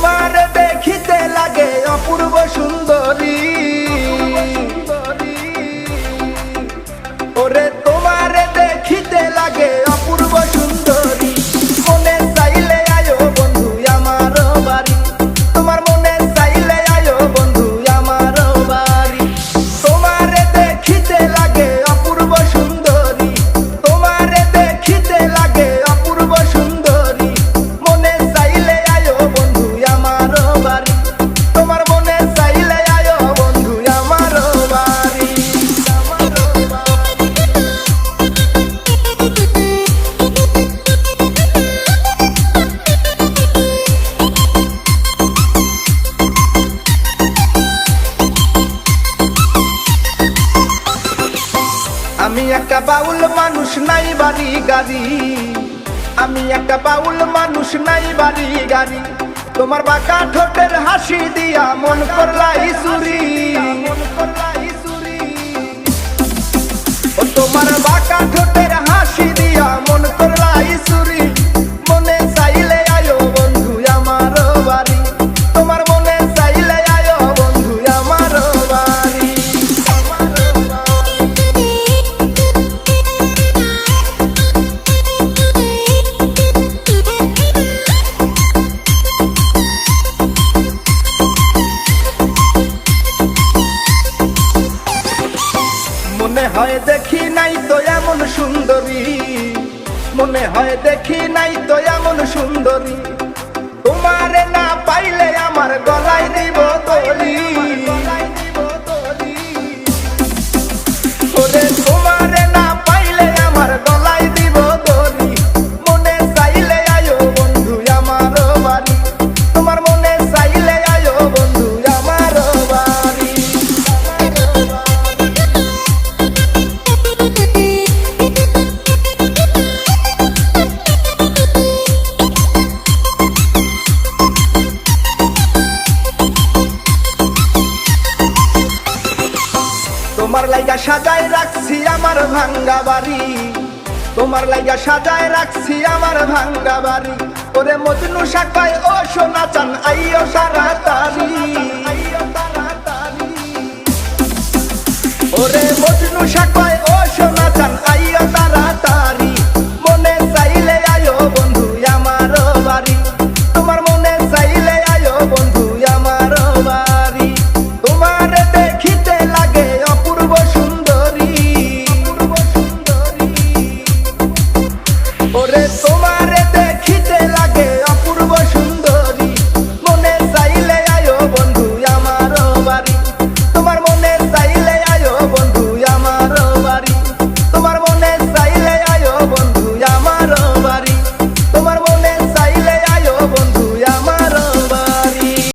তোমার দেখিতে লাগে অপূর্ব সুন্দরী, ওরে তোমার দেখিতে লাগে অপূর্ব সুন্দরী। মনে চাইলে আয়ো বন্ধু আমার বাড়ি, তোমার মনে চাইলে আয়ো বন্ধু আমার বাড়ি। তোমার দেখিতে লাগে অপূর্ব সুন্দরী, তোমার দেখিতে লাগে অপূর্ব সুন্দরী। মনে চাইলে আয়ো বন্ধু আমার বাড়ি, তোমার মনে চাইলে আয়ো বন্ধু আমার বাড়ি। আমি একটা বাউল মানুষ, নাই বাড়ি গাড়ি, আমি একটা বাউল মানুষ, নাই বাড়ি গাড়ি। তোমার বাঁকা ঠোঁটের হাসি দিয়া মন করলাই চুরি, ও তোমার বাঁকা ঠোঁটের হাসি দিয়া মন করলাই চুরি। মনে চাইলে আয়ো বন্ধু আমার বাড়ি, তোমার মনে চাইলে আয়ো বন্ধু আমার বাড়ি। মনে হয় দেখি নাই তো এমন সুন্দরী, মনে হয় দেখি নাই তো এমন সুন্দরী। তোমারে না পাইলে আমার গলায় দিব দড়ি, ওরে তোমারে না পাইলে আমার গলায় দিব দড়ি। মনে চাইলে আয়ো বন্ধু আমার বাড়ি, তোমার মনে চাইলে আয়ো বন্ধু আমার বাড়ি। তোমার লাইগা সাজায় রাখছি আমার ভাঙ্গা বাড়ি, তোমার লাইগা সাজায় রাখছি আমার ভাঙ্গা বাড়ি। ওরে মজনু শাখায় ও সোনা চান আইও তাড়াতাড়ি, ওরে মজনু শাখায় ও সোনা চান আইও